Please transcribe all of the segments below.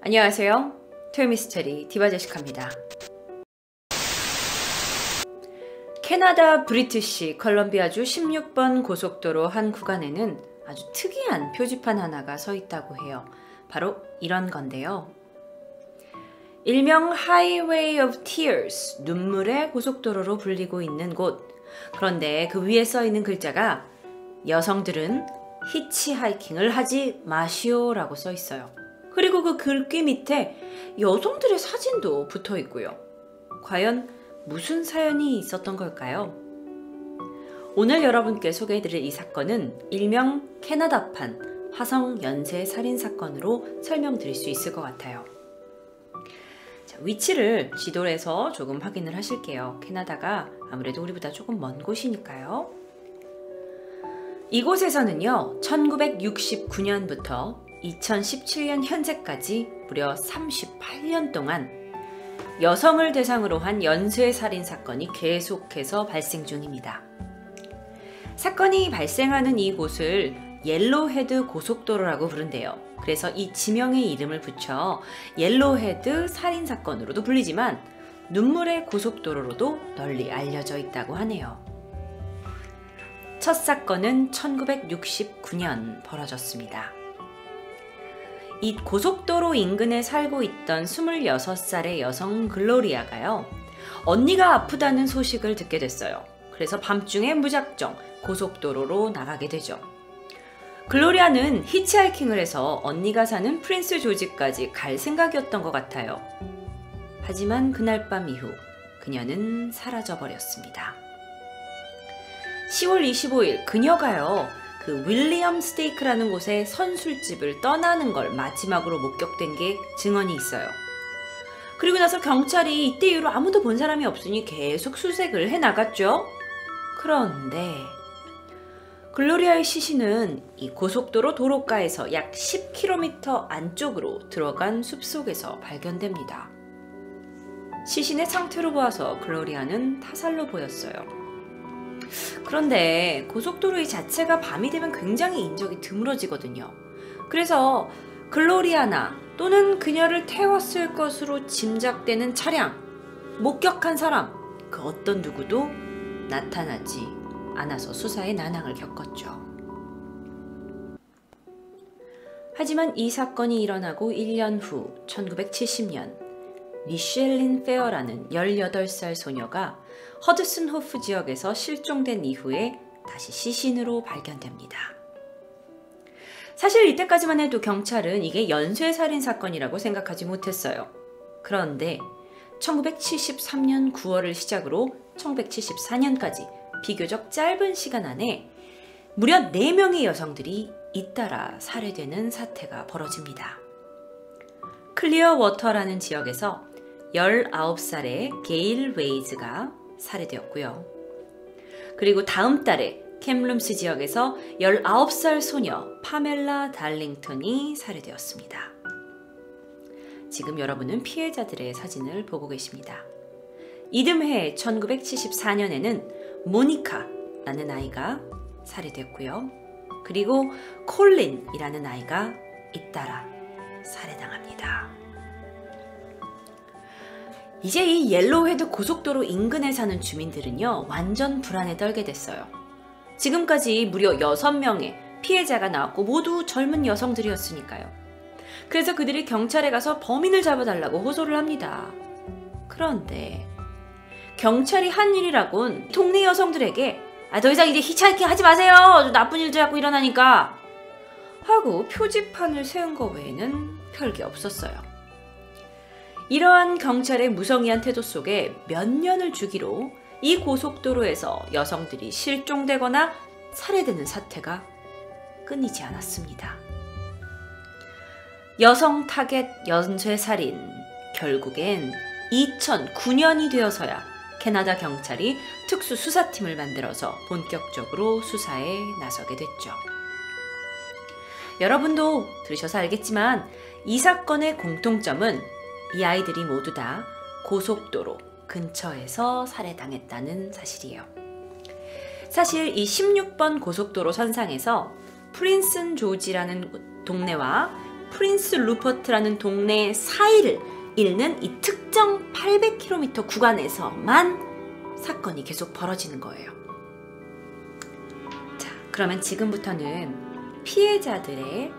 안녕하세요. 토요미스테리 디바제시카입니다. 캐나다 브리티시 컬럼비아주 16번 고속도로 한 구간에는 아주 특이한 표지판 하나가 서 있다고 해요. 바로 이런 건데요. 일명 Highway of Tears, 눈물의 고속도로로 불리고 있는 곳. 그런데 그 위에 써 있는 글자가 여성들은 히치하이킹을 하지 마시오 라고 써 있어요. 그리고 그 글귀 밑에 여성들의 사진도 붙어 있고요. 과연 무슨 사연이 있었던 걸까요? 오늘 여러분께 소개해드릴 이 사건은 일명 캐나다판 화성 연쇄 살인 사건으로 설명드릴 수 있을 것 같아요. 자, 위치를 지도에서 조금 확인을 하실게요. 캐나다가 아무래도 우리보다 조금 먼 곳이니까요. 이곳에서는요, 1969년부터 2017년 현재까지 무려 38년 동안 여성을 대상으로 한 연쇄살인 사건이 계속해서 발생 중입니다. 사건이 발생하는 이곳을 옐로우헤드 고속도로라고 부른대요. 그래서 이 지명의 이름을 붙여 옐로우헤드 살인사건으로도 불리지만 눈물의 고속도로로도 널리 알려져 있다고 하네요. 첫 사건은 1969년 벌어졌습니다. 이 고속도로 인근에 살고 있던 26살의 여성 글로리아가요, 언니가 아프다는 소식을 듣게 됐어요. 그래서 밤중에 무작정 고속도로로 나가게 되죠. 글로리아는 히치하이킹을 해서 언니가 사는 프린스 조지까지 갈 생각이었던 것 같아요. 하지만 그날 밤 이후 그녀는 사라져버렸습니다. 10월 25일 그녀가요, 그 윌리엄 스테이크라는 곳에 선술집을 떠나는 걸 마지막으로 목격된 게 증언이 있어요. 그리고 나서 경찰이 이때 이후로 아무도 본 사람이 없으니 계속 수색을 해나갔죠. 그런데 글로리아의 시신은 이 고속도로 도로가에서 약 10km 안쪽으로 들어간 숲속에서 발견됩니다. 시신의 상태로 보아서 글로리아는 타살로 보였어요. 그런데 고속도로 이 자체가 밤이 되면 굉장히 인적이 드물어지거든요. 그래서 글로리아나 또는 그녀를 태웠을 것으로 짐작되는 차량, 목격한 사람, 그 어떤 누구도 나타나지 않아서 수사에 난항을 겪었죠. 하지만 이 사건이 일어나고 1년 후 1970년 미셸린 페어라는 18살 소녀가 허드슨 호프 지역에서 실종된 이후에 다시 시신으로 발견됩니다. 사실 이때까지만 해도 경찰은 이게 연쇄살인 사건이라고 생각하지 못했어요. 그런데 1973년 9월을 시작으로 1974년까지 비교적 짧은 시간 안에 무려 4명의 여성들이 잇따라 살해되는 사태가 벌어집니다. 클리어워터라는 지역에서 19살의 게일 웨이즈가 살해되었고요. 그리고 다음 달에 캠룸스 지역에서 19살 소녀 파멜라 달링턴이 살해되었습니다. 지금 여러분은 피해자들의 사진을 보고 계십니다. 이듬해 1974년에는 모니카라는 아이가 살해되었고요. 그리고 콜린이라는 아이가 잇따라 살해당합니다. 이제 이 옐로우헤드 고속도로 인근에 사는 주민들은요, 완전 불안에 떨게 됐어요. 지금까지 무려 6명의 피해자가 나왔고 모두 젊은 여성들이었으니까요. 그래서 그들이 경찰에 가서 범인을 잡아달라고 호소를 합니다. 그런데 경찰이 한 일이라곤 동네 여성들에게 더 이상 이제 히치하이킹 하지 마세요, 나쁜 일도 자꾸 일어나니까 하고 표지판을 세운 거 외에는 별게 없었어요. 이러한 경찰의 무성의한 태도 속에 몇 년을 주기로 이 고속도로에서 여성들이 실종되거나 살해되는 사태가 끊이지 않았습니다. 여성 타겟 연쇄살인, 결국엔 2009년이 되어서야 캐나다 경찰이 특수수사팀을 만들어서 본격적으로 수사에 나서게 됐죠. 여러분도 들으셔서 알겠지만 이 사건의 공통점은 이 아이들이 모두 다 고속도로 근처에서 살해당했다는 사실이에요. 사실 이 16번 고속도로 선상에서 프린슨 조지라는 동네와 프린스 루퍼트라는 동네 사이를 잇는 이 특정 800km 구간에서만 사건이 계속 벌어지는 거예요. 자, 그러면 지금부터는 피해자들이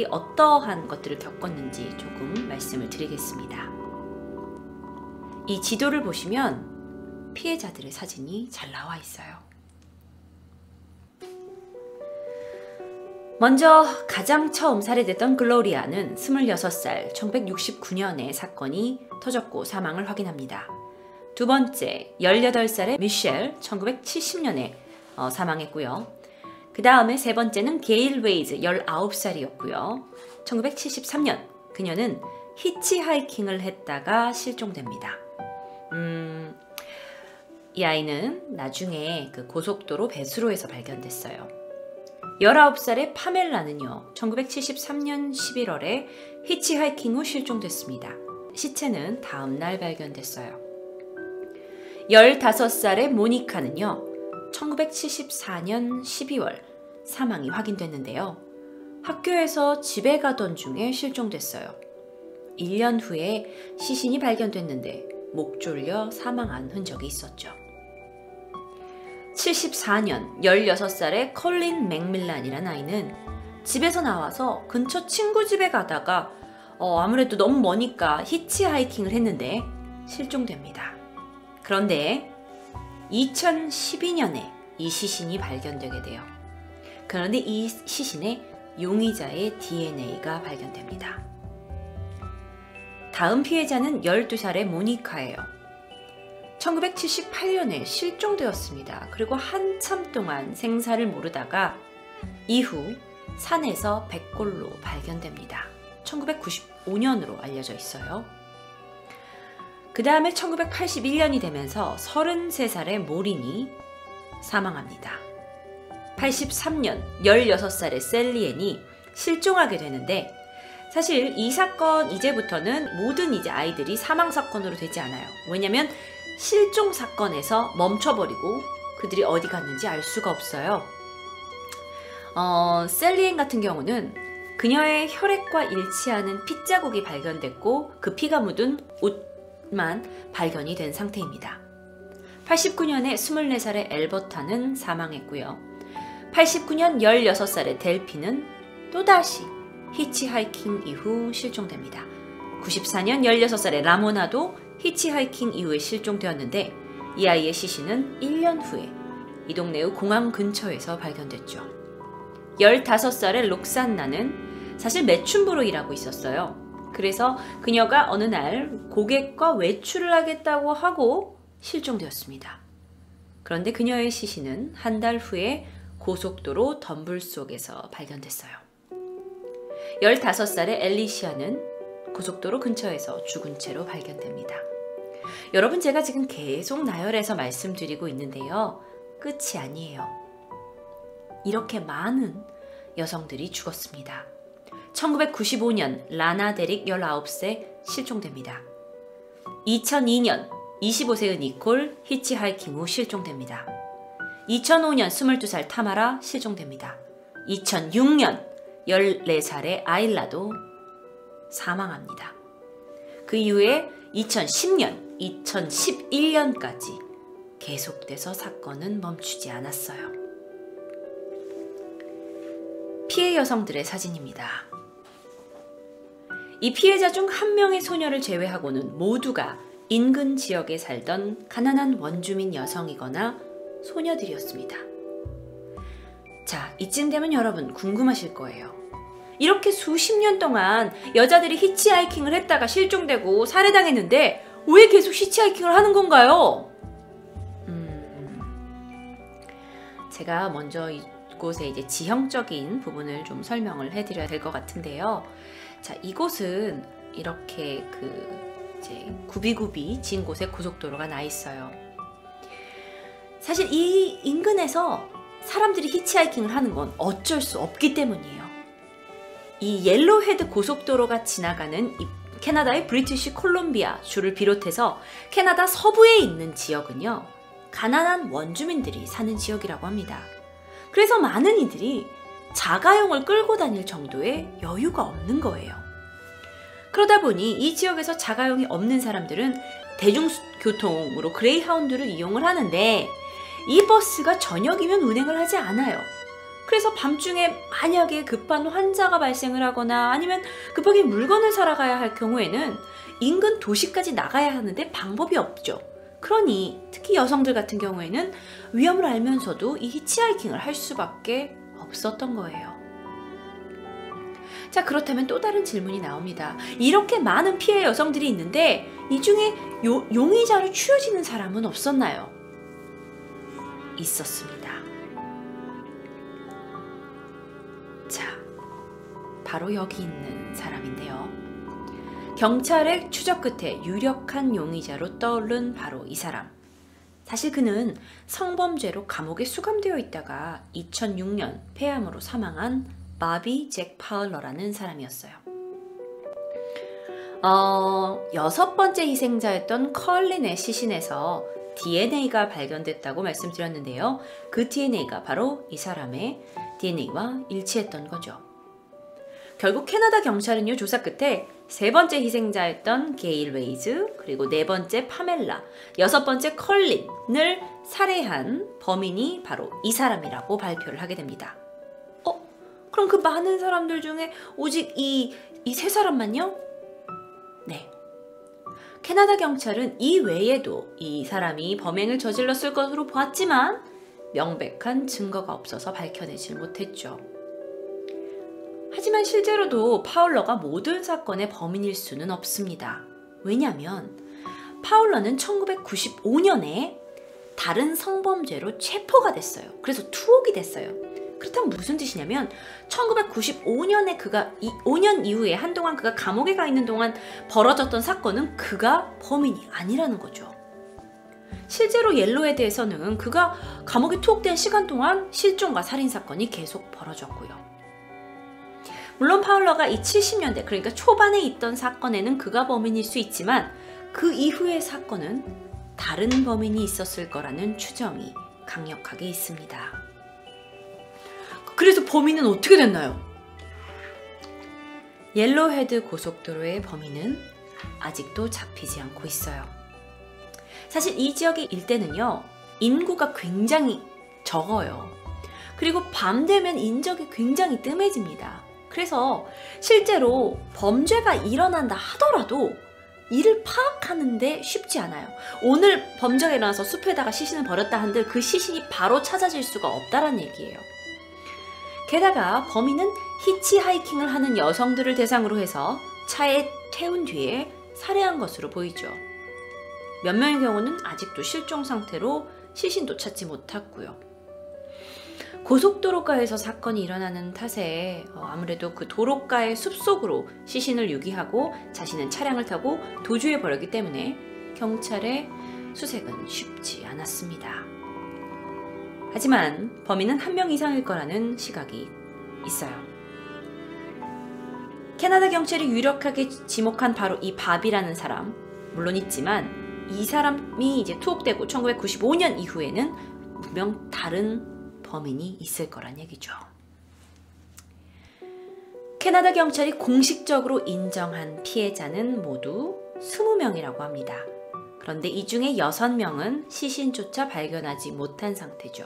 어떠한 것들을 겪었는지 조금 말씀을 드리겠습니다. 이 지도를 보시면 피해자들의 사진이 잘 나와 있어요. 먼저 가장 처음 살해됐던 글로리아는 26살 1969년에 사건이 터졌고 사망을 확인합니다. 두 번째 18살의 미셸 1970년에 사망했고요. 그 다음에 세 번째는 게일 웨이즈 19살이었고요. 1973년 그녀는 히치하이킹을 했다가 실종됩니다. 이 아이는 나중에 그 고속도로 배수로에서 발견됐어요. 19살의 파멜라는요, 1973년 11월에 히치하이킹 후 실종됐습니다. 시체는 다음날 발견됐어요. 15살의 모니카는요, 1974년 12월 사망이 확인됐는데요. 학교에서 집에 가던 중에 실종됐어요. 1년 후에 시신이 발견됐는데 목 졸려 사망한 흔적이 있었죠. 74년 16살의 컬린 맥밀란이라는 아이는 집에서 나와서 근처 친구 집에 가다가 아무래도 너무 머니까 히치하이킹을 했는데 실종됩니다. 그런데 2012년에 이 시신이 발견되게 돼요. 그런데 이 시신에 용의자의 DNA가 발견됩니다. 다음 피해자는 12살의 모니카예요. 1978년에 실종되었습니다. 그리고 한참 동안 생사를 모르다가 이후 산에서 백골로 발견됩니다. 1995년으로 알려져 있어요. 그 다음에 1981년이 되면서 33살의 모린이 사망합니다. 83년 16살의 셀리엔이 실종하게 되는데 사실 이 사건 이제부터는 모든 이제 아이들이 사망 사건으로 되지 않아요. 왜냐면 실종 사건에서 멈춰버리고 그들이 어디 갔는지 알 수가 없어요. 셀리엔 같은 경우는 그녀의 혈액과 일치하는 핏자국이 발견됐고 그 피가 묻은 옷만 발견이 된 상태입니다. 89년에 24살의 엘버타는 사망했고요. 89년 16살의 델피는 또다시 히치하이킹 이후 실종됩니다. 94년 16살의 라모나도 히치하이킹 이후에 실종되었는데 이 아이의 시신은 1년 후에 이 동네의 공항 근처에서 발견됐죠. 15살의 록산나는 사실 매춘부로 일하고 있었어요. 그래서 그녀가 어느 날 고객과 외출을 하겠다고 하고 실종되었습니다. 그런데 그녀의 시신은 한 달 후에 고속도로 덤불 속에서 발견됐어요. 15살의 엘리시아는 고속도로 근처에서 죽은 채로 발견됩니다. 여러분, 제가 지금 계속 나열해서 말씀드리고 있는데요. 끝이 아니에요. 이렇게 많은 여성들이 죽었습니다. 1995년 라나 데릭 19세 실종됩니다. 2002년 25세의 니콜 히치하이킹 후 실종됩니다. 2005년 22살 타마라 실종됩니다. 2006년 14살의 아일라도 사망합니다. 그 이후에 2010년, 2011년까지 계속돼서 사건은 멈추지 않았어요. 피해 여성들의 사진입니다. 이 피해자 중 한 명의 소녀를 제외하고는 모두가 인근 지역에 살던 가난한 원주민 여성이거나 소녀들이었습니다. 자, 이쯤 되면 여러분 궁금하실 거예요. 이렇게 수십 년 동안 여자들이 히치하이킹을 했다가 실종되고 살해당했는데 왜 계속 히치하이킹을 하는 건가요? 제가 먼저 이곳의 이제 지형적인 부분을 좀 설명을 해드려야 될 것 같은데요. 자, 이곳은 이렇게 이제 굽이굽이 진 곳에 고속도로가 나 있어요. 사실 이 인근에서 사람들이 히치하이킹을 하는 건 어쩔 수 없기 때문이에요. 이 옐로헤드 고속도로가 지나가는 이 캐나다의 브리티시 콜롬비아 주를 비롯해서 캐나다 서부에 있는 지역은요, 가난한 원주민들이 사는 지역이라고 합니다. 그래서 많은 이들이 자가용을 끌고 다닐 정도의 여유가 없는 거예요. 그러다 보니 이 지역에서 자가용이 없는 사람들은 대중교통으로 그레이하운드를 이용을 하는데 이 버스가 저녁이면 운행을 하지 않아요. 그래서 밤중에 만약에 급한 환자가 발생을 하거나 아니면 급하게 물건을 사러 가야 할 경우에는 인근 도시까지 나가야 하는데 방법이 없죠. 그러니 특히 여성들 같은 경우에는 위험을 알면서도 이 히치하이킹을 할 수밖에 없었던 거예요. 자, 그렇다면 또 다른 질문이 나옵니다. 이렇게 많은 피해 여성들이 있는데 이 중에 용의자로 추려지는 사람은 없었나요? 있었습니다. 자, 바로 여기 있는 사람인데요. 경찰의 추적 끝에 유력한 용의자로 떠오른 바로 이 사람. 사실 그는 성범죄로 감옥에 수감되어 있다가 2006년 폐암으로 사망한 바비 잭 파울러라는 사람이었어요. 6번째 희생자였던 컬린의 시신에서 DNA가 발견됐다고 말씀드렸는데요. 그 DNA가 바로 이 사람의 DNA와 일치했던 거죠. 결국 캐나다 경찰은요, 조사 끝에 3번째 희생자였던 게일 웨이즈, 그리고 4번째 파멜라, 6번째 컬린을 살해한 범인이 바로 이 사람이라고 발표를 하게 됩니다. 그럼 그 많은 사람들 중에 오직 이 세 사람만요? 네. 캐나다 경찰은 이 외에도 이 사람이 범행을 저질렀을 것으로 보았지만 명백한 증거가 없어서 밝혀내질 못했죠. 하지만 실제로도 파울러가 모든 사건의 범인일 수는 없습니다. 왜냐하면 파울러는 1995년에 다른 성범죄로 체포가 됐어요. 그래서 투옥이 됐어요. 그렇다면 무슨 뜻이냐면 1995년에 5년 이후에 한동안 그가 감옥에 가 있는 동안 벌어졌던 사건은 그가 범인이 아니라는 거죠. 실제로 옐로헤드에서는 그가 감옥에 투옥된 시간 동안 실종과 살인사건이 계속 벌어졌고요. 물론 파울러가 이 70년대 그러니까 초반에 있던 사건에는 그가 범인일 수 있지만 그 이후의 사건은 다른 범인이 있었을 거라는 추정이 강력하게 있습니다. 그래서 범인은 어떻게 됐나요? 옐로헤드 고속도로의 범인은 아직도 잡히지 않고 있어요. 사실 이 지역의 일대는요, 인구가 굉장히 적어요. 그리고 밤 되면 인적이 굉장히 뜸해집니다. 그래서 실제로 범죄가 일어난다 하더라도 이를 파악하는데 쉽지 않아요. 오늘 범죄가 일어나서 숲에다가 시신을 버렸다 한들 그 시신이 바로 찾아질 수가 없다는 얘기예요. 게다가 범인은 히치하이킹을 하는 여성들을 대상으로 해서 차에 태운 뒤에 살해한 것으로 보이죠. 몇 명의 경우는 아직도 실종 상태로 시신도 찾지 못했고요. 고속도로가에서 사건이 일어나는 탓에 아무래도 그 도로가의 숲속으로 시신을 유기하고 자신은 차량을 타고 도주해 버렸기 때문에 경찰의 수색은 쉽지 않았습니다. 하지만 범인은 1명 이상일 거라는 시각이 있어요. 캐나다 경찰이 유력하게 지목한 바로 이 바비라는 사람, 물론 있지만 이 사람이 이제 투옥되고 1995년 이후에는 분명 다른 범인이 있을 거란 얘기죠. 캐나다 경찰이 공식적으로 인정한 피해자는 모두 20명이라고 합니다. 그런데 이 중에 6명은 시신조차 발견하지 못한 상태죠.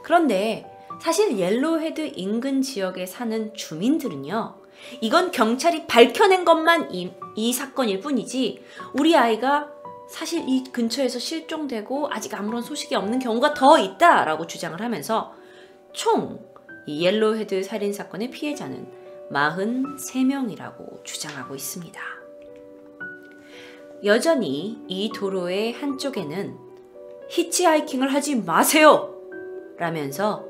그런데 사실 옐로헤드 인근 지역에 사는 주민들은요, 이건 경찰이 밝혀낸 것만 이 사건일 뿐이지 우리 아이가 사실 이 근처에서 실종되고 아직 아무런 소식이 없는 경우가 더 있다라고 주장을 하면서 총 이 옐로헤드 살인사건의 피해자는 43명이라고 주장하고 있습니다. 여전히 이 도로의 한쪽에는 히치하이킹을 하지 마세요! 라면서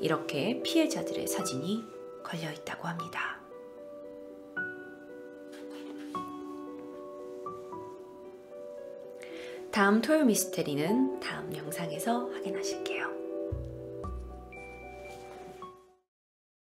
이렇게 피해자들의 사진이 걸려 있다고 합니다. 다음 토요 미스테리는 다음 영상에서 확인하실게요.